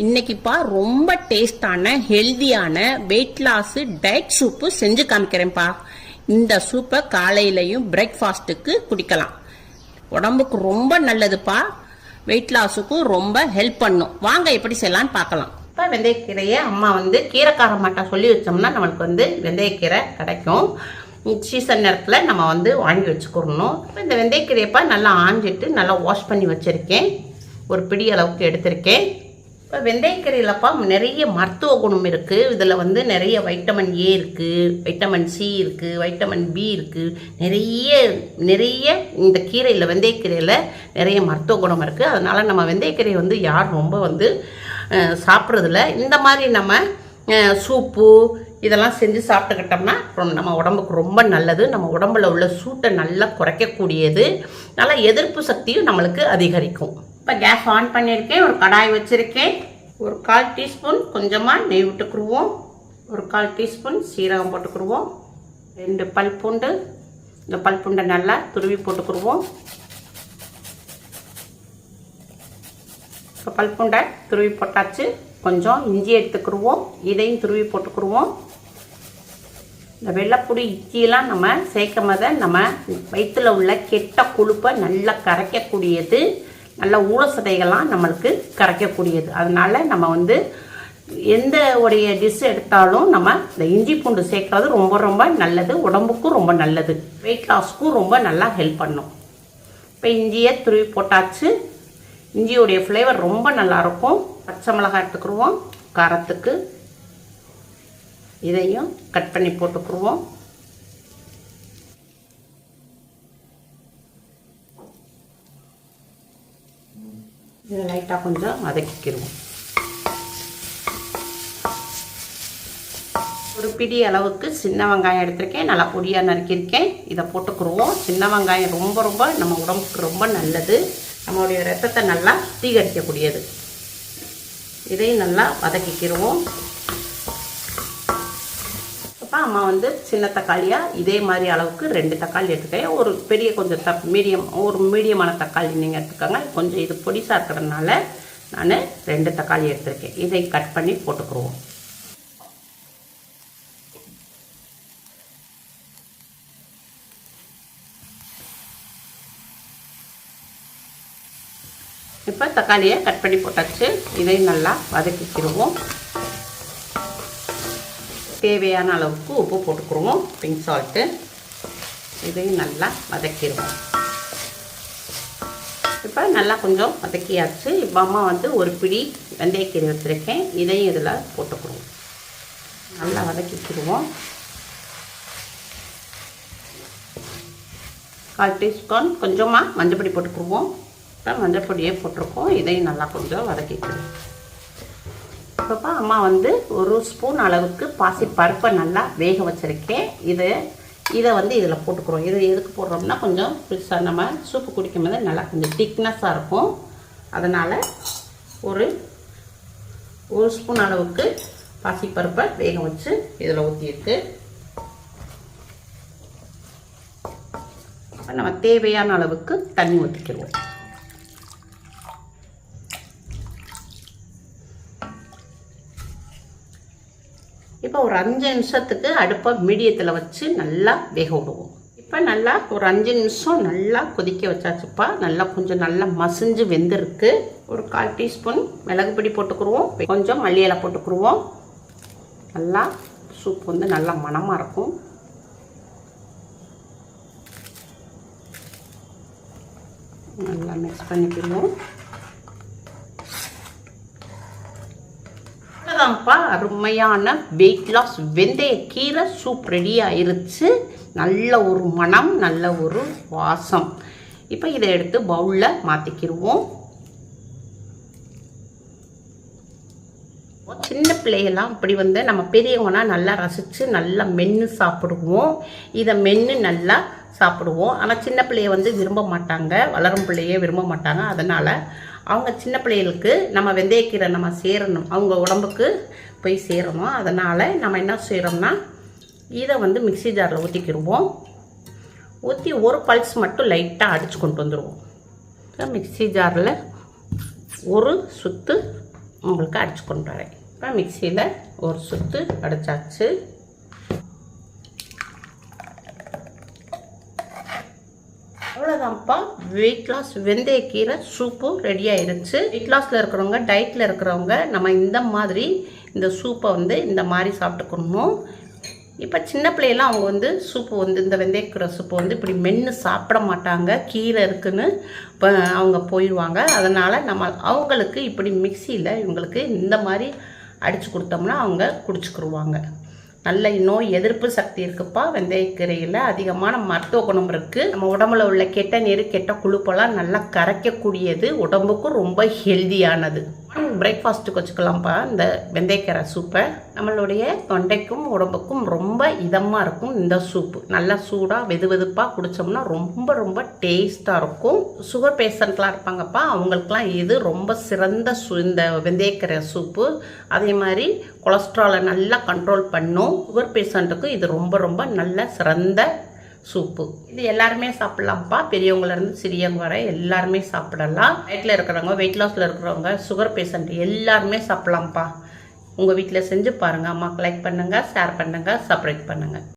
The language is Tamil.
இன்னைக்குப்பா ரொம்ப டேஸ்டான ஹெல்தியான வெயிட் லாஸ் டயட் சூப்பு செஞ்சு காமிக்கிறேன்ப்பா. இந்த சூப்பை காலையிலையும் பிரேக்ஃபாஸ்ட்டுக்கு குடிக்கலாம். உடம்புக்கு ரொம்ப நல்லதுப்பா. வெயிட் லாஸுக்கும் ரொம்ப ஹெல்ப் பண்ணும். வாங்க எப்படி செய்யலான்னு பார்க்கலாம். இப்போ வெந்தயக்கீரையை அம்மா கீரைக்கார மாட்டா சொல்லி வச்சோம்னா நம்மளுக்கு வெந்தயக்கீரை கிடைக்கும். சீசன் நேரத்தில் நம்ம வாங்கி வச்சுக்கிறணும். இப்போ இந்த வெந்தயக்கீரையப்பா நல்லா ஆஞ்சிட்டு நல்லா வாஷ் பண்ணி வச்சுருக்கேன். ஒரு பிடி அளவுக்கு எடுத்திருக்கேன். இப்போ வெந்தயக்கீரையிலப்பா நிறைய மருத்துவ குணம் இருக்குது. இதில் நிறைய வைட்டமின் ஏ இருக்குது, வைட்டமின் சி இருக்குது, வைட்டமின் பி இருக்குது. நிறைய இந்த கீரையில் வெந்தயக்கீரையில் நிறைய மருத்துவ குணம் இருக்குது. அதனால் நம்ம வெந்தயக்கீரை யார் ரொம்ப சாப்பிட்றதில்ல. இந்த மாதிரி நம்ம சூப்பு இதெல்லாம் செஞ்சு சாப்பிட்டுக்கிட்டோம்னா நம்ம உடம்புக்கு ரொம்ப நல்லது. நம்ம உடம்புல உள்ள சூட்டை நல்லா குறைக்கக்கூடியது. நல்லா எதிர்ப்பு சக்தியும் நம்மளுக்கு அதிகரிக்கும். இப்போ கேஸ் ஆன் பண்ணியிருக்கேன். ஒரு கடாய் வச்சுருக்கேன். ஒரு 1/4 டீஸ்பூன் கொஞ்சமாக நெய் விட்டுக்குருவோம். ஒரு 1/4 டீஸ்பூன் சீரகம் போட்டுக்குருவோம். 2 பல் பூண்டு. இந்த பல் பூண்டை நல்லா துருவி போட்டுக்குருவோம். இப்போ பல் பூண்டை துருவி போட்டாச்சு. கொஞ்சம் இஞ்சி எடுத்துக்கிடுவோம். இதையும் துருவி போட்டுக்குருவோம். இந்த வெள்ளைப்பொடி இஞ்சியெல்லாம் நம்ம சேர்க்கும் போது நம்ம வயிற்றில் உள்ள கெட்ட கொழுப்பை நல்லா கரைக்கக்கூடியது. நல்ல ஊழசதைகள்லாம் நம்மளுக்கு கரைக்கக்கூடியது. அதனால் நம்ம எந்த உடைய டிஷ் எடுத்தாலும் நம்ம இந்த இஞ்சி பூண்டு சேர்க்கறது ரொம்ப நல்லது. உடம்புக்கும் ரொம்ப நல்லது. வெயிட் லாஸ்க்கும் ரொம்ப நல்லா ஹெல்ப் பண்ணும். இப்போ இஞ்சியை துருவி போட்டாச்சு. இஞ்சியோடைய ஃப்ளேவர் ரொம்ப நல்லாயிருக்கும். பச்சை மிளகாய் எடுத்துக்கிடுவோம் காரத்துக்கு. இதையும் கட் பண்ணி போட்டுக்குருவோம். இதை லைட்டாக கொஞ்சம் வதக்கிக்கிடுவோம். ஒரு பிடி அளவுக்கு சின்ன வெங்காயம் எடுத்திருக்கேன். நல்லா பொடியாக நறுக்கியிருக்கேன். இதை போட்டுக்குருவோம். சின்ன வெங்காயம் ரொம்ப நம்ம உடம்புக்கு ரொம்ப நல்லது. நம்மளுடைய ரத்தத்தை நல்லா சுத்திகரிக்கக்கூடியது. இதையும் நல்லா வதக்கிக்கிடுவோம். அப்போ அம்மா சின்ன தக்காளியாக இதே மாதிரி அளவுக்கு 2 தக்காளி எடுத்துக்கேன். ஒரு பெரிய கொஞ்சம் மீடியமான தக்காளி நீங்கள் எடுத்துக்கோங்க. கொஞ்சம் இது பொடிசாக இருக்கிறதுனால நான் 2 தக்காளி எடுத்துருக்கேன். இதை கட் பண்ணி போட்டுக்குருவோம். இப்போ தக்காளியை கட் பண்ணி போட்டாச்சு. இதையும் நல்லா வதக்கிக்கிடுவோம். தேவையான அளவுக்கு உப்பு போட்டுக்குருவோம். Pink salt. இதையும் நல்லா வதக்கிடுவோம். இப்போ நல்லா கொஞ்சம் வதக்கியாச்சு. இப்போ அம்மா ஒரு பிடி வெந்தயக்கீரை வச்சுருக்கேன். இதையும் இதில் போட்டுக்குருவோம். நல்லா வதக்கிக்கிடுவோம். 1/4 டீஸ்பூன் கொஞ்சமாக மஞ்சள் போட்டுக்குருவோம். இப்போ மஞ்சள் பொடியே போட்டிருக்கோம். இதையும் நல்லா கொஞ்சம் வதக்கிக்கிடுவோம். இப்போப்பா அம்மா 1 ஸ்பூன் அளவுக்கு பாசி பருப்பை நல்லா வேக வச்சுருக்கேன். இதை இதில் போட்டுக்கிறோம். இது எதுக்கு போடுறோம்னா கொஞ்சம் புதுசாக நம்ம சூப்பு குடிக்கும் போது நல்லா கொஞ்சம் திக்னஸாக இருக்கும். அதனால் ஒரு ஸ்பூன் அளவுக்கு பாசிப்பருப்பை வேக வச்சு இதில் ஊற்றியிருக்கு. நம்ம தேவையான அளவுக்கு தண்ணி ஊற்றிக்கிடுவோம். இப்போ ஒரு 5 நிமிஷத்துக்கு அடுப்பை மீடியத்தில் வச்சு நல்லா வேக விடுவோம். இப்போ நல்லா ஒரு 5 நிமிஷம் நல்லா கொதிக்க வச்சாச்சுப்பா. நல்லா கொஞ்சம் நல்லா மசிஞ்சு வெந்திருக்கு. ஒரு 1/4 டீஸ்பூன் மிளகு பொடி போட்டுக்குருவோம். கொஞ்சம் மல்லி இலை போட்டுக்குருவோம். நல்லா சூப் நல்லா மணமாக இருக்கும். நல்லா மிக்ஸ் பண்ணிக்கிடுவோம். அருமையான வெயிட் லாஸ் வெந்தய கீரை சூப் ரெடி ஆயிருச்சு. நல்ல ஒரு மனம், நல்ல ஒரு வாசம். இப்போ இதை எடுத்து பவுலில் மாற்றிக்கிடுவோம். சின்ன பிள்ளையெல்லாம் இப்படி நம்ம பெரியவங்கன்னா நல்லா ரசித்து நல்லா மென்று சாப்பிடுவோம். இதை மென்று நல்லா சாப்பிடுவோம். ஆனால் சின்ன பிள்ளைய விரும்ப மாட்டாங்க. வளரும் பிள்ளையே விரும்ப மாட்டாங்க. அதனால் அவங்க சின்ன பிள்ளைகளுக்கு நம்ம வெந்தயக்கீரை நம்ம சேரணும், அவங்க உடம்புக்கு போய் சேரணும். அதனால் நம்ம என்ன செய்கிறோம்னா இதை மிக்ஸி ஜாரில் ஊற்றிக்கிடுவோம். ஊற்றி ஒரு பல்ஸ் மட்டும் லைட்டாக அடித்து கொண்டு வந்துடுவோம். மிக்ஸி ஜாரில் ஒரு சுத்து உங்களுக்கு அடிச்சு கொண்டு வரேன். இப்போ மிக்சியில் ஒரு சுற்று அடிச்சாச்சு. அவ்வளோதான்ப்பா, வெயிட் லாஸ் வெந்தயக்கீரை சூப்பு ரெடி ஆயிடுச்சு. வெயிட் லாஸில் இருக்கிறவங்க, டயட்டில் இருக்கிறவங்க நம்ம இந்த மாதிரி இந்த சூப்பை இந்த மாதிரி சாப்பிட்டுக்கணும். இப்போ சின்ன பிள்ளையெல்லாம் அவங்க சூப்பு இந்த வெந்தயக்கீரை சூப்பு இப்படி மென்று சாப்பிட மாட்டாங்க, கீரை இருக்குன்னு இப்போ அவங்க போயிடுவாங்க. அதனால் நம்ம அவங்களுக்கு இப்படி மிக்சியில் இவங்களுக்கு இந்த மாதிரி அடித்து கொடுத்தோம்னா அவங்க குடிச்சுக்கிடுவாங்க. நல்ல நோய் எதிர்ப்பு சக்தி இருக்குப்பா. வெந்தயக்கீரையில் அதிகமான மருத்துவ குணம் இருக்குது. நம்ம உடம்புல உள்ள கெட்ட நீர், கெட்ட கொழுப்பெல்லாம் நல்லா கரைக்கக்கூடியது, உடம்புக்கும் ரொம்ப ஹெல்தியானது. பிரேக்ஃபாஸ்ட்டுக்கு வச்சுக்கலாம்ப்பா இந்த வெந்தயக்கீரை சூப்பை. நம்மளுடைய தொண்டைக்கும் உடம்புக்கும் ரொம்ப இதமாக இருக்கும். இந்த சூப்பு நல்லா சூடாக வெது வெதுப்பாக குடித்தோம்னா ரொம்ப ரொம்ப டேஸ்ட்டாக இருக்கும். சுகர் பேஷண்ட்லாம் இருப்பாங்கப்பா, அவங்களுக்குலாம் இது ரொம்ப சிறந்த இந்த வெந்தயக்கீரை சூப்பு. அதே மாதிரி கொலஸ்ட்ராலை நல்லா கண்ட்ரோல் பண்ணும். சுகர் பேஷண்ட்டுக்கு இது ரொம்ப ரொம்ப நல்ல சிறந்த சூப்பு. இது எல்லாருமே சாப்பிட்லாம்ப்பா, பெரியவங்கலேருந்து சிறியவங்க வரை எல்லாருமே சாப்பிடலாம். டயட்டில் இருக்கிறவங்க, வெயிட் லாஸில் இருக்கிறவங்க, சுகர் பேஷண்ட் எல்லாருமே சாப்பிட்லாம்ப்பா. உங்கள் வீட்டில் செஞ்சு பாருங்கள். அம்மாவுக்கு லைக் பண்ணுங்கள், ஷேர் பண்ணுங்கள், சப்ஸ்கிரைப் பண்ணுங்கள்.